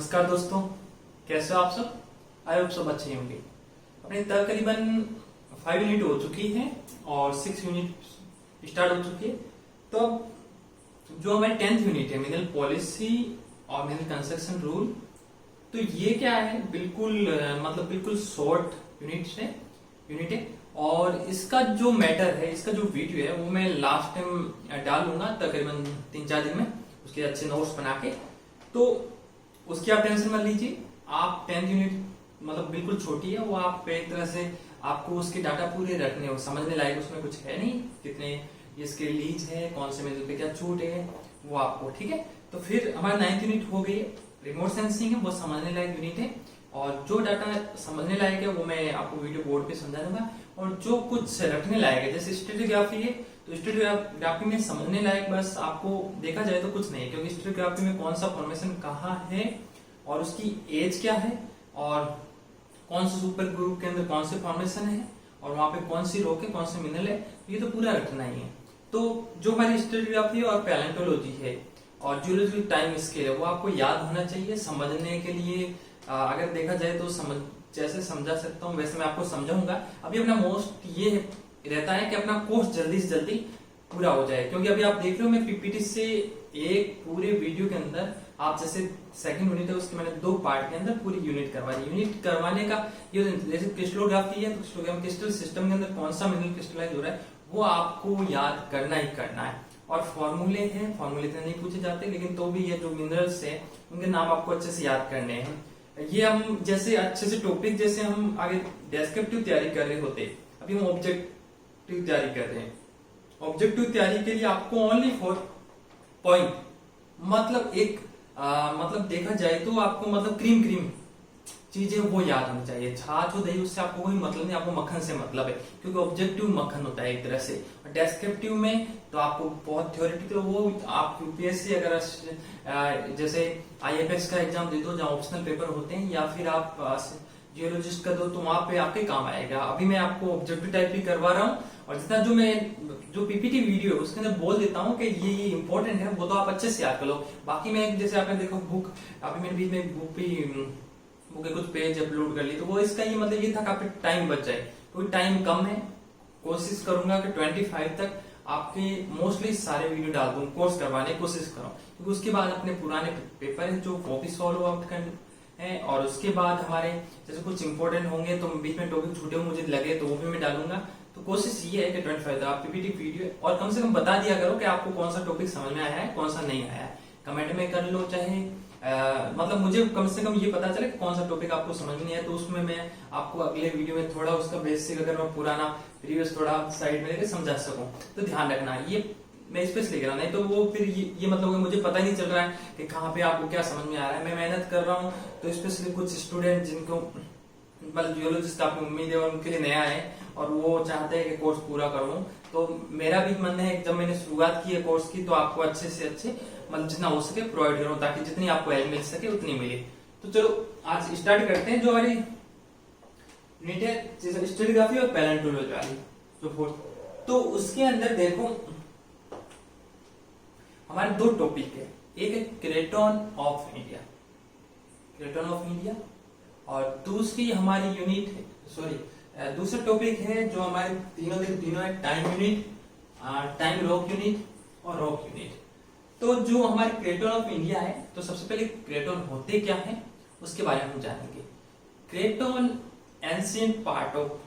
नमस्कार दोस्तों, कैसे हो आप सब। आई होप सब अच्छे होंगे। अपने तकरीबन 5 यूनिट हो चुकी है और 6 यूनिट स्टार्ट हो चुकी है। तो अब जो हमारी 10th यूनिट है मिनरल पॉलिसी और मिनरल कंस्ट्रक्शन रूल, तो ये क्या है, बिल्कुल शॉर्ट यूनिट है। और इसका जो मैटर है, इसका जो वीडियो है वो मैं लास्ट टाइम डालूंगा तकरीबन 3-4 दिन में, उसके अच्छे नोट्स बना के। तो उसकी आप टेंशन मत लीजिए। आप 10th यूनिट बिल्कुल छोटी है, वो आप एक तरह से आपको उसके डाटा पूरे रखने हो, समझने लायक उसमें कुछ है नहीं, कितने इसके लीज है, कौन से मेजर पे क्या छूट है, वो आपको ठीक है। तो फिर हमारा 9th यूनिट हो गई, रिमोट सेंसिंग है, वो समझने लायक यूनिट है। और जो डाटा समझने लायक है वो मैं आपको वीडियो बोर्ड पे समझा दूंगा। और जो कुछ रखने लायक है, जैसे स्टेटियोग्राफी है, तो स्टेटियोग्राफी में समझने लायक बस आपको देखा जाए तो कुछ नहीं है, क्योंकि स्टेटियोग्राफी में कौन सा फॉर्मेशन कहाँ है और उसकी एज क्या है और कौन से सुपर ग्रुप के अंदर कौन से फॉर्मेशन है और वहां पे कौन सी रॉक है, कौन से मिनरल है, ये तो पूरा रखना ही है। तो जो हमारी स्टेटियोग्राफी और पैलेंटोलॉजी है और जियोलॉजी टाइम स्केल है, वो आपको याद होना चाहिए समझने के लिए। अगर देखा जाए तो जैसे समझा सकता हूँ वैसे मैं आपको समझाऊंगा। अभी अपना मोस्ट ये रहता है कि अपना कोर्स जल्दी से जल्दी पूरा हो जाए, क्योंकि अभी आप देख रहे हो मैं पीपीटी से एक पूरे वीडियो के अंदर, आप जैसे सेकंड यूनिट है उसके मैंने 2 पार्ट के अंदर पूरी यूनिट करवाने का ये, जैसे क्रिस्टलोग्राफी है तो क्रिस्टल सिस्टम के अंदर कौन सा मिनरल क्रिस्टलाइज हो रहा है वो आपको याद करना ही करना है। और फॉर्मूले तो नहीं पूछे जाते, लेकिन तो भी ये जो मिनरल्स है उनके नाम आपको अच्छे से याद करने हैं। ये हम जैसे अच्छे से टॉपिक, जैसे हम आगे डेस्क्रिप्टिव तैयारी कर रहे होते, अभी हम ऑब्जेक्टिव तैयारी कर रहे हैं। ऑब्जेक्टिव तैयारी के लिए आपको ओनली 4 पॉइंट देखा जाए तो आपको क्रीम चीजें वो याद होनी चाहिए। छाछ और दही उससे आपको कोई मतलब नहीं, आपको मक्खन से मतलब है, क्योंकि ऑब्जेक्टिव मक्खन होता है एक तरह से। डेस्क्रिप्टिव में तो आपको बहुत थ्योरेटिकल, वो आप यूपीएससी अगर जैसे आईएफएस का एग्जाम दे दो जहाँ ऑप्शनल पेपर होते हैं, या फिर आप जियोलॉजिस्ट का दो, तो वहां पे आपके काम आएगा। अभी मैं आपको ऑब्जेक्टिव टाइप भी करवा रहा हूँ, और जितना जो पीपीटी वीडियो है उसके अंदर बोल देता हूँ कि ये इंपॉर्टेंट है, वो तो आप अच्छे से याद कर लो। बाकी मैं जैसे आपने देखो बुक, अभी मैंने बीच में बुक के कुछ पेज अपलोड कर ली, तो वो इसका ये था कि आपके टाइम बच जाए, क्योंकि टाइम कम है। कोशिश करूंगा कि 25 तक आपके मोस्टली सारे वीडियो डाल दूं, कोर्स करवाने की कोशिश करूं, क्योंकि उसके बाद अपने पुराने पेपर है जो वापिस सॉल्व आउट करने हैं, और उसके बाद हमारे जैसे कुछ इंपॉर्टेंट होंगे तो बीच में टॉपिक छूटे मुझे लगे तो वो भी मैं डालूंगा। तो कोशिश ये है कि 25 तक आप पीपीटी वीडियो और कम से कम बता दिया करो कि आपको कौन सा टॉपिक समझ में आया है, कौन सा नहीं आया है। कमेंट में कर लो, चाहे मुझे कम से कम ये पता चले कि कौन सा टॉपिक आपको समझ में नहीं है, तो उसमें मैं आपको अगले वीडियो में थोड़ा उसका बेसिक, अगर मैं पुराना प्रीवियस थोड़ा साइड में लेकर समझा सकूं। तो ध्यान रखना, ये मैं स्पेशली कह रहा, नहीं तो वो फिर ये मुझे पता ही नहीं चल रहा है कि कहाँ पे आपको क्या समझ में आ रहा है। मैं मेहनत कर रहा हूँ, तो स्पेशली कुछ स्टूडेंट जिनको जियोलॉजिस्ट आपको उम्मीद है और उनके लिए नया है और वो चाहते हैं कि कोर्स पूरा करूं, तो मेरा भी मन है जब मैंने शुरुआत की है कोर्स की, तो आपको अच्छे से अच्छे जितना हो सके प्रोवाइड करूं, ताकि जितनी आपको हेल्प मिल सके उतनी मिले। तो चलो आज स्टार्ट करते हैं। जो हमारी यूनिट है स्टेटियोग्राफी और पैलेंटोलॉजी वाली जो 4th, तो उसके अंदर देखो हमारे 2 टॉपिक है। एक है क्रेटन ऑफ इंडिया और दूसरी हमारी यूनिट है, दूसरा टॉपिक है जो हमारे तीनों है time unit, time rock unit और रॉक यूनिट। तो जो हमारे क्रेटन ऑफ इंडिया है, तो सबसे पहले क्रेटन होते क्या है उसके बारे में हम जानेंगे। क्रेटन एंशिएंट पार्ट ऑफ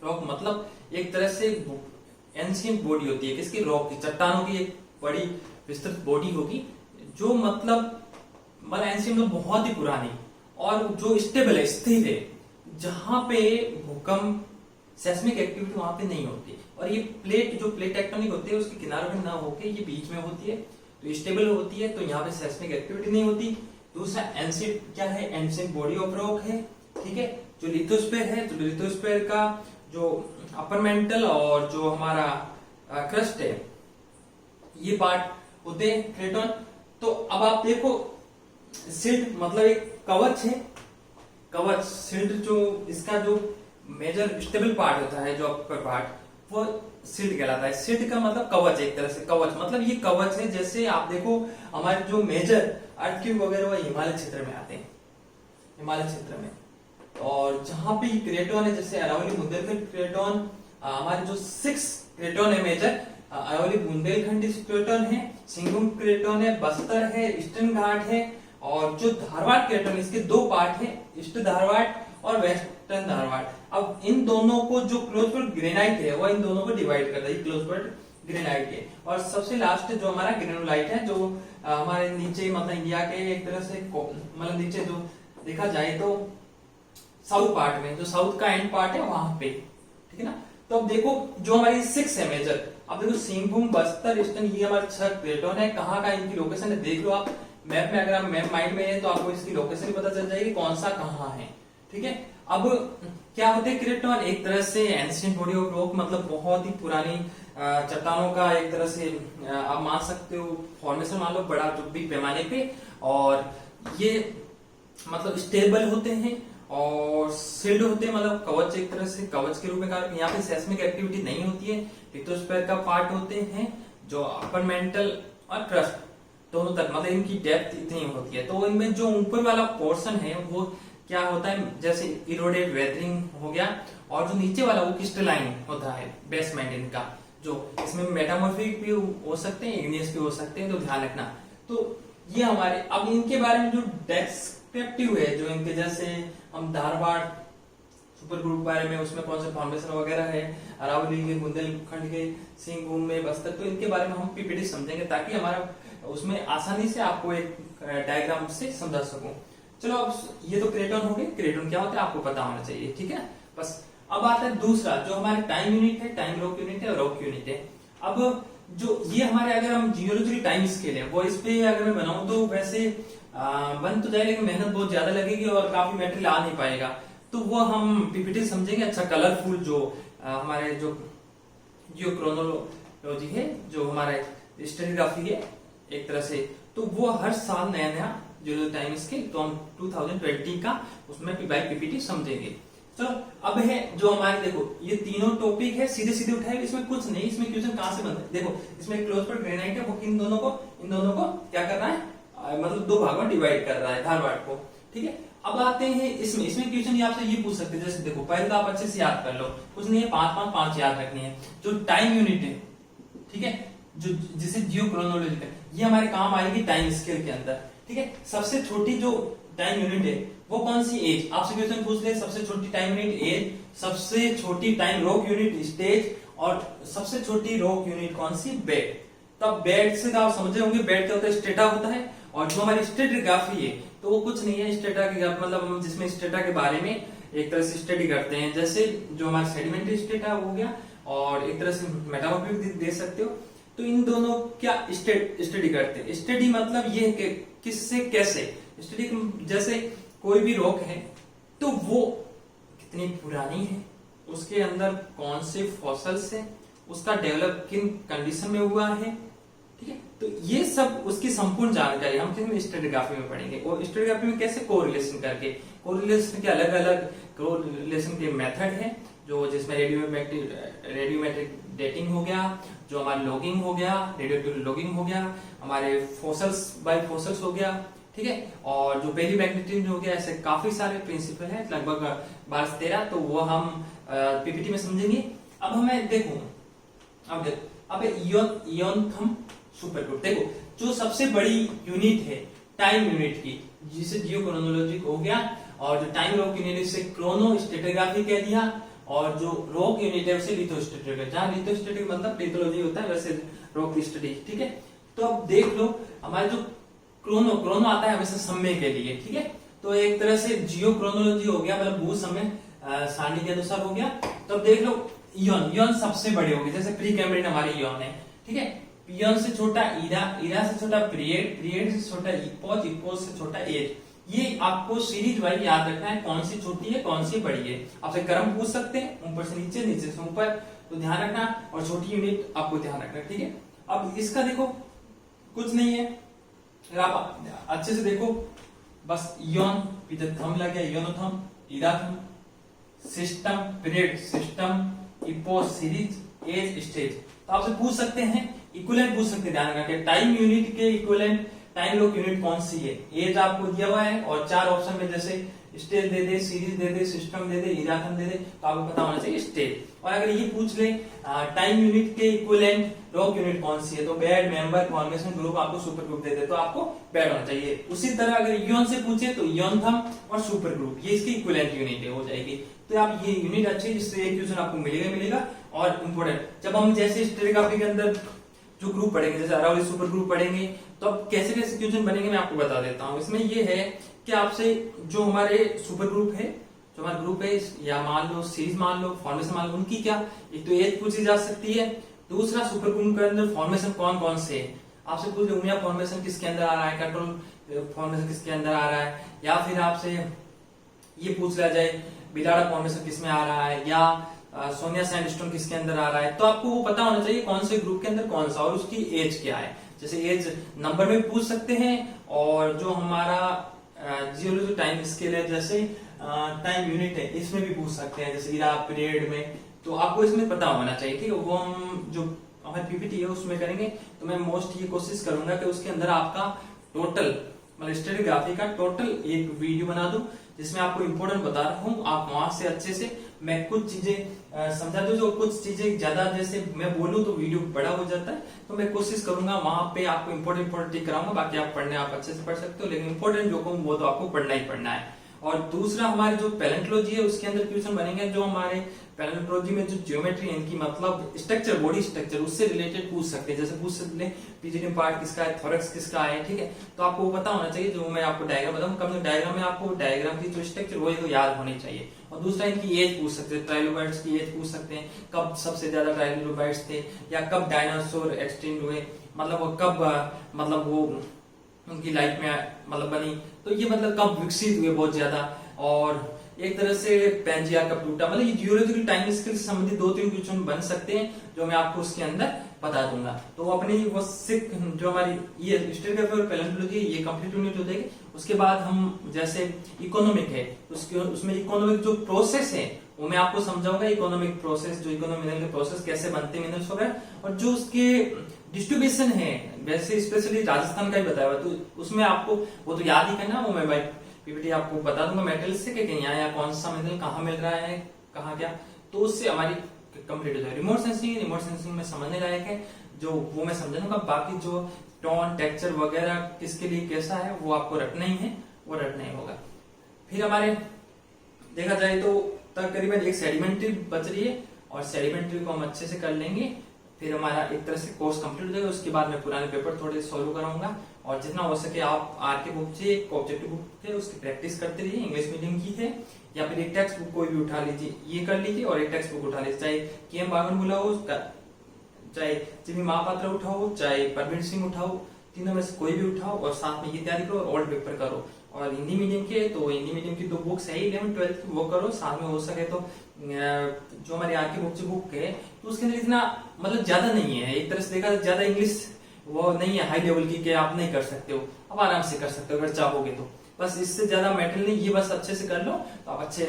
रॉक, एक तरह से एंशिएंट बॉडी होती है किसकी, रॉक की, चट्टानों की एक बड़ी विस्तृत बॉडी होगी, जो एंशिएंट बहुत ही पुरानी और जो स्टेबल है, स्थिर है, जहां पे भूकंप सेस्मिक एक्टिविटी वहां पे नहीं होती। और ये जो प्लेट टेक्टोनिक होती है उसके किनारों पे ना होके ये बीच में होती है, तो स्टेबल होती है, तो यहाँ पे सेस्मिक एक्टिविटी नहीं होती। दूसरा एंशिएंट क्या है, एंशिएंट बॉडी ऑफ रॉक है, ठीक है। जो लिथोस्फीयर है, तो लिथोस्फीयर का जो अपर मेंटल और जो हमारा क्रस्ट है, ये पार्ट होते हैं क्रेटन। तो अब आप देखो सिल्ट एक कवच है, सिल्ट जो इसका जो मेजर स्टेबल पार्ट होता है, जो अपर पार्ट, वो शील्ड कहलाता है। शील्ड का मतलब कवच, एक तरह से कवच, मतलब ये कवच है। जैसे आप देखो हमारे जो मेजर अर्थक्वेक वगैरह वो हिमालय क्षेत्र में आते हैं, हिमालय क्षेत्र में। और जहां पे क्रेटोन है, जैसे अरावली बुंदेलखंड क्रेटोन, हमारे जो 6 क्रेटोन है मेजर, अरावली बुंदेलखंड क्रेटोन है, सिंगभूम क्रेटोन है, बस्तर है, ईस्टर्न घाट है, और जो धारवाड़ क्रेटोन, इसके 2 पार्ट है, ईस्ट धारवाड़ और वेस्टर्न धारवाड़। अब इन दोनों को जो क्लोजफील्ड ग्रेनाइट है वो इन दोनों को डिवाइड करता है, क्लोजफील्ड ग्रेनाइट है। और सबसे लास्ट जो हमारा ग्रेनुलाइट है, जो हमारे नीचे मतलब इंडिया के एक तरह से मतलब नीचे जो देखा जाए तो साउथ पार्ट में, जो साउथ का एंड पार्ट है वहां पे, ठीक है ना। तो अब देखो जो हमारी 6 है मेजर, अब देखो सिंहभूम, बस्तर, ईस्टर्न, ये हमारे 6 क्रेटोन है। कहाँ का इनकी लोकेशन है देख लो आप मैप में, अगर आप मैप माइंड में है तो आपको इसकी लोकेशन भी पता चल जाएगी कौन सा कहाँ है, ठीक है। अब क्या होते हैं क्रेटोन, एक तरह से एंशिएंट बॉडी ऑफ रॉक, मतलब बहुत ही पुरानी चट्टानों का एक तरह से आप मान सकते हो फॉर्मेशन मान लो, बड़ा जो भी पैमाने पे, और ये मतलब स्टेबल होते हैं और शील्ड होते हैं, मतलब कवच, एक तरह से कवच के रूप में कार्य। यहाँ पे सेस्मिक एक्टिविटी नहीं होती है। लिथोस्फीयर का पार्ट होते हैं जो अपर मेंटल और क्रस्ट दोनों तक, मतलब इनकी डेप्थ इतनी होती है। तो इनमें जो ऊपर वाला पोर्शन है वो क्या होता है, जैसे इरोडेड वेदरिंग हो गया, और जो नीचे वाला वो क्रिस्टलाइन होता है बेसमेंट इनका, जो इसमें मेटामॉर्फिक भी हो सकते हैं, इग्नियस भी हो सकते हैं, तो ध्यान रखना। तो ये हमारे, अब इनके बारे में जो डेस्क्रिप्टिव है, जो इनके जैसे हम धारवाड़ सुपर ग्रुप बारे में, उसमें कौन से फॉर्मेशन वगैरह है, अरावली के, बुंदेलखंड के, सिंहभूम में, बस्तर, तो इनके बारे में हम पीपीटी समझेंगे ताकि हमारा उसमें आसानी से आपको एक डायग्राम से समझा सकूं। चलो अब ये तो क्रेटोन हो गए, क्रेटोन क्या होता है आपको पता होना चाहिए, ठीक है बस। अब आता है दूसरा जो हमारे टाइम यूनिट है, टाइम रॉक यूनिट है और रॉक यूनिट है। अब जो ये हमारे, अगर हम जियोलॉजिकल टाइम स्केल है वो इस पे अगर मैं बनाऊं तो वैसे बन तो जाए, लेकिन मेहनत बहुत ज्यादा लगेगी और काफी मटेरियल आ नहीं पाएगा, तो वो हम पीपीटी समझेंगे। अच्छा कलरफुल जो हमारे जो जियो क्रोनोलॉजी है, जो हमारा स्टेरियोग्राफी है एक तरह से, तो वो हर साल नया नया जो टाइम स्केल, तो हम 2020 का उसमें पीपीटी समझेंगे। चलो अब है जो हमारे, देखो ये तीनों टॉपिक है सीधे सीधे उठाए, इसमें कुछ नहीं, इसमें क्वेश्चन कहां से बनता है। देखो इसमें क्लोजफील्ड ग्रेनाइट है, वो इन दोनों को क्या कर रहा है, मतलब 2 भागों में डिवाइड कर रहा है धारवाड़ को, ठीक है। अब आते हैं इसमें क्वेश्चन आपसे ये पूछ सकते हैं, जैसे देखो पहले तो आप अच्छे से याद कर लो, कुछ नहीं है, 5 याद रखनी है। जो टाइम यूनिट है, ठीक है, जो जिसे जियो क्रोनोलॉजिकल, ये हमारे काम आएगी टाइम स्केल के अंदर, ठीक है। सबसे छोटी जो टाइम यूनिट है वो कौन सी, एज। आपसे क्वेश्चन पूछ ले, सबसे छोटी टाइम यूनिट एज, सबसे छोटी टाइम रॉक यूनिट स्टेज, और सबसे छोटी रॉक यूनिट कौन सी, बेड। तब बेड से आप समझ रहे होंगे, बेड क्या होता है, स्टेटा होता है। और जो हमारी स्ट्रेटिग्राफी है तो वो कुछ नहीं है, स्टेटा की मतलब हम जिसमें स्टेटा के बारे में एक तरह से स्टडी करते हैं, जैसे जो हमारा सेडिमेंट्री स्टेटा हो गया, और एक तरह से मेटामॉर्फिक दे सकते हो। तो इन दोनों क्या स्टडी करते हैं, स्टडी मतलब ये है कि किससे कैसे स्टडी, जैसे कोई भी रॉक है तो वो कितनी पुरानी है, उसके अंदर कौन से फॉसल्स है, उसका डेवलप किन कंडीशन में हुआ है, ठीक है। तो ये सब उसकी संपूर्ण जानकारी हम स्ट्रेटिग्राफी में पढ़ेंगे। और स्ट्रेटिग्राफी में कैसे कोरिलेशन करके, कोरिलेशन के अलग अलग कोरिलेशन के मेथड है, जो जिसमें रेडियोमेट्रिक डेटिंग हो गया, जो हमारा लॉगिंग हो गया, रेडियो लॉगिंग हो गया, हमारे फॉसल्स बाय फॉसल्स हो गया, ठीक है, और जो पेरीमैग्नेटिज्म हो गया, ऐसे काफी सारे प्रिंसिपल हैं, लगभग 12-13, तो वो हम पीपीटी में समझेंगे। अब हमें देखो, अब इयोनथम सुपर ग्रुप, देखो जो सबसे बड़ी यूनिट है टाइम यूनिट की, जिसे जियो क्रोनोलॉजी हो गया, और जो टाइम रॉक यूनिट से क्रोनो स्टेटोग्राफी कह दिया, और जो रॉक यूनिट है उसे लिथोस्टेटिक, जहां लिथोस्टेटिक मतलब लिथोलॉजी होता है, वैसे रॉक स्टडी, ठीक है। तो अब देख लो हमारे जो क्रोनो आता है हमेशा समय के लिए, ठीक है। तो एक तरह से जियो क्रोनोलॉजी हो गया, मतलब भू समय सारणी के अनुसार हो गया। तो अब देख लो इयोन सबसे बड़े हो गए, जैसे प्री कैम्ब्रियन हमारे इयोन है, ठीक है। इयोन से छोटा इरा से छोटा पीरियड से छोटा इपोज से छोटा एज। ये आपको सीरीज वाइज याद रखना है, कौन सी छोटी है कौन सी बड़ी है। आपसे क्रम पूछ सकते हैं, ऊपर से नीचे, नीचे से ऊपर, तो ध्यान रखना, और छोटी यूनिट आपको ध्यान रखना, ठीक है। अब इसका देखो कुछ नहीं है, अगर आप अच्छे से देखो, बस इयोन थम लग गया, eonothem, erathem, system, period system, epochs series, age, stage. तो आपसे पूछ सकते हैं, इक्विवेलेंट पूछ सकते हैं, ध्यान रखिए टाइम यूनिट के इक्विवेलेंट टाइम लॉग यूनिट कौन सी है। एज आपको दिया हुआ है और 4 ऑप्शन में जैसे स्टेज दे दे, सीरीज दे दे, सिस्टम दे दे, इराकन दे दे, तो आपको पता होना चाहिए स्टेज। और अगर ये पूछ ले टाइम यूनिट के इक्विवेलेंट लॉग यूनिट कौन सी है, तो बेड, मेंबर, फॉर्मेशन, ग्रुप, आपको सुपर ग्रुप दे दे तो आपको बेड होना चाहिए। उसी तरह अगर इयन से पूछे तो इयन थम और सुपर ग्रुप, ये इसकी इक्विवेलेंट यूनिट हो जाएगी। तो आप ये यूनिट अच्छी, जिससे एक क्वेश्चन आपको मिलेगा। और इम्पोर्टेंट, जब हम जैसे स्टेरियोग्राफी के अंदर जो ग्रुप पढ़ेंगे, जैसे अरावली सुपर ग्रुप पढ़ेंगे, तो अब कैसे कैसे क्वेश्चन बनेंगे मैं आपको बता देता हूँ। इसमें ये है कि आपसे जो हमारे सुपर ग्रुप है, जो हमारा ग्रुप है, या मान लो सीरीज मान लो, फॉर्मेशन मान लो, उनकी क्या एक तो एज पूछी जा सकती है। दूसरा सुपर ग्रुप के अंदर फॉर्मेशन कौन कौन से है, आपसे पूछ उमिया फॉर्मेशन किसके अंदर आ रहा है, कंट्रोल फॉर्मेशन किसके अंदर आ रहा है, या फिर आपसे ये पूछ लिया जाए बिलाड़ा फॉर्मेशन किसमें आ रहा है, या सोनिया सैंडस्टोन किसके अंदर आ रहा है। तो आपको वो पता होना चाहिए कौन से ग्रुप के अंदर कौन सा, और उसकी एज क्या है। जैसे एज नंबर में पूछ सकते हैं, और जो हमारा जियोलॉजी टाइम स्केल है, जैसे टाइम यूनिट है, इसमें भी पूछ सकते हैं, जैसे इरा पीरियड में। तो आपको इसमें पता होना चाहिए, ठीक है। वो हम जो हमारी पीपीटी है उसमें करेंगे, तो मैं मोस्ट ये कोशिश करूंगा कि उसके अंदर आपका टोटल मतलब स्टेरियोग्राफी का टोटल एक वीडियो बना दूं, जिसमें आपको इंपॉर्टेंट बता रहा हूँ। आप वहां से अच्छे से मैं कुछ चीजें समझा दूं, जो कुछ चीजें ज्यादा जैसे मैं बोलूं तो वीडियो बड़ा हो जाता है, तो मैं कोशिश करूंगा वहां पे आपको इंपॉर्टेंट टिक कराऊंगा। बाकी आप पढ़ने आप अच्छे से पढ़ सकते हो, लेकिन इंपॉर्टेंट जो कहूँ वो तो आपको पढ़ना ही पढ़ना है। और दूसरा हमारे जो पैलेंटोलॉजी है, उसके अंदर क्वेश्चन बनेंगे जो हमारे पैलेंटोलॉजी में जो ज्योमेट्री है, इनकी मतलब स्ट्रक्चर, बॉडी स्ट्रक्चर, उससे रिलेटेड पूछ सकते हैं। जैसे पूछ सकते हैं पीजीडी पार्ट किसका है, थोरैक्स किसका है, ठीक है। तो आपको वो पता होना चाहिए, जो मैं आपको डायग्राम बताऊं, कम डायग्राम में आपको डायग्राम की जो स्ट्रक्चर वो तो याद होनी चाहिए। और दूसरा इनकी एज पूछ सकते हैं, ट्राइलोबाइट्स की एज पूछ सकते हैं, कब सबसे ज्यादा ट्राइलोबाइट्स थे, या कब डायनासोर एक्सटिंक्ट हुए, मतलब वो कब मतलब वो उनकी लाइफ में मतलब बनी, तो ये मतलब कब विकसित हुए बहुत ज्यादा। और एक तरह से पेंजिया कब टूटा, मतलब ये जियोलॉजिकल टाइम स्केल से संबंधित 2-3 क्वेश्चन बन सकते हैं, जो मैं आपको उसके अंदर बता दूंगा। तो अपनी वो सिक जो हमारी ये स्टेरियोग्राफी और पैलेंटोलॉजी ये कंप्लीट यूनिट हो जाएगी। उसके बाद हम जैसे इकोनॉमिक है, उसमें इकोनॉमिक जो प्रोसेस है वो मैं आपको समझाऊंगा। इकोनॉमिक प्रोसेस, जो इकोनॉमिक मिनरल के प्रोसेस कैसे बनते हैं मिनरल्स वगैरह, और जो उसके डिस्ट्रीब्यूशन है, वैसे स्पेशली राजस्थान का ही बताया हुआ, तो उसमें आपको वो तो याद ही करना, वो मैं भाई पीपीटी आपको बता दूंगा मेटल से कि यहाँ कौन सा मिनरल कहाँ मिल रहा है, कहाँ क्या, तो उससे हमारी कंप्लीट हो जाए। रिमोट सेंसिंग में समझने लायक है, जो वो मैं समझाऊंगा। बाकी जो टोन, टेक्सचर वगैरह किसके लिए कैसा है वो आपको रटना ही है, वो रटना ही होगा। फिर हमारे देखा जाए तो तकरीबन एक सेडिमेंट्री बच रही है, और सेडिमेंट्री को हम अच्छे से कर लेंगे, फिर हमारा एक तरह से कोर्स कंप्लीट हो जाएगा। उसके बाद मैं पुराने पेपर थोड़े सॉल्व कराऊंगा, और जितना हो सके आप आरके बुक से, एक ऑब्जेक्टिव बुक है उसकी प्रैक्टिस करते रहिए, इंग्लिश मीडियम की है, या फिर एक टेक्स्ट बुक कोई भी उठा लीजिए, ये कर लीजिए, और एक टेक्स्ट बुक उठा लीजिए, चाहे केएम बागनमुला हो, चाहे जिमी महापात्र उठाओ, चाहे परवीन सिंह उठाओ, तीनों में से कोई भी उठाओ, और साथ में ये तैयारी करो, और ओल्ड पेपर करो। और हिंदी मीडियम के तो हिंदी मीडियम की 2 बुक्स है 11-12 की, वो करो। साथ में हो सके तो जो हमारी आरके बुक है, तो उसके अंदर इतना मतलब ज्यादा नहीं है, एक तरह से देखा ज्यादा इंग्लिश वो नहीं है हाई लेवल की कि आप नहीं कर सकते हो, आप आराम से कर सकते हो अगर चाहोगे तो। बस इससे ज्यादा मैटर नहीं, ये बस अच्छे से कर लो तो आप अच्छे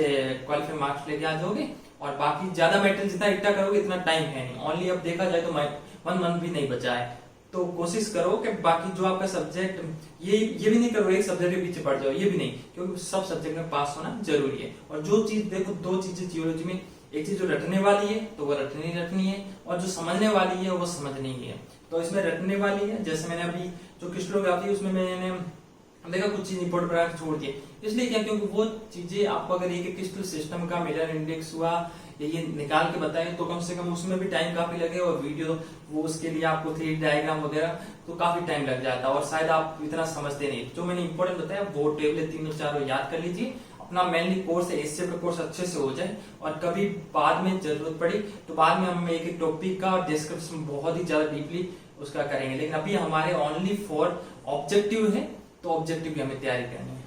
क्वालिफाई मार्क्स लेके आ जाओगे। और बाकी ज्यादा मैटर जितना इकट्ठा करोगे इतना टाइम है नहीं, ओनली अब देखा जाए तो 1 मंथ भी नहीं बचा है। तो कोशिश करो कि बाकी जो आपका सब्जेक्ट, ये भी नहीं करो एक सब्जेक्ट के पीछे पड़ जाओ, ये भी नहीं, क्योंकि सब सब्जेक्ट में पास होना जरूरी है। और जो चीज देखो, 2 चीजें जियोलॉजी में, एक चीज जो रटने वाली है तो वो रटनी है, और जो समझने वाली है वो समझनी ही है। तो इसमें रटने वाली है, जैसे मैंने अभी जो क्रिस्टलोग्राफी उसमें मैंने देखा कुछ चीज इंपोर्ट बना के छोड़ दिए, इसलिए क्या, क्योंकि वो चीजें आपको अगर एक क्रिस्टल सिस्टम का मिरर इंडेक्स हुआ ये निकाल के बताएं तो कम से कम उसमें भी टाइम काफी लगे, और वीडियो वो उसके लिए आपको 3D डायग्राम वगैरह तो काफी टाइम लग जाता है, और शायद आप इतना समझते नहीं। जो मैंने इंपॉर्टेंट बताया वो टेबल 3-4 याद कर लीजिए, अपना मेनली कोर्स है इससे कोर्स अच्छे से हो जाए, और कभी बाद में जरूरत पड़ी तो बाद में हम एक टॉपिक का डिस्क्रिप्शन बहुत ही ज्यादा डीपली उसका करेंगे। लेकिन अभी हमारे ओनली फॉर ऑब्जेक्टिव है, तो ऑब्जेक्टिव की हमें तैयारी करनी है।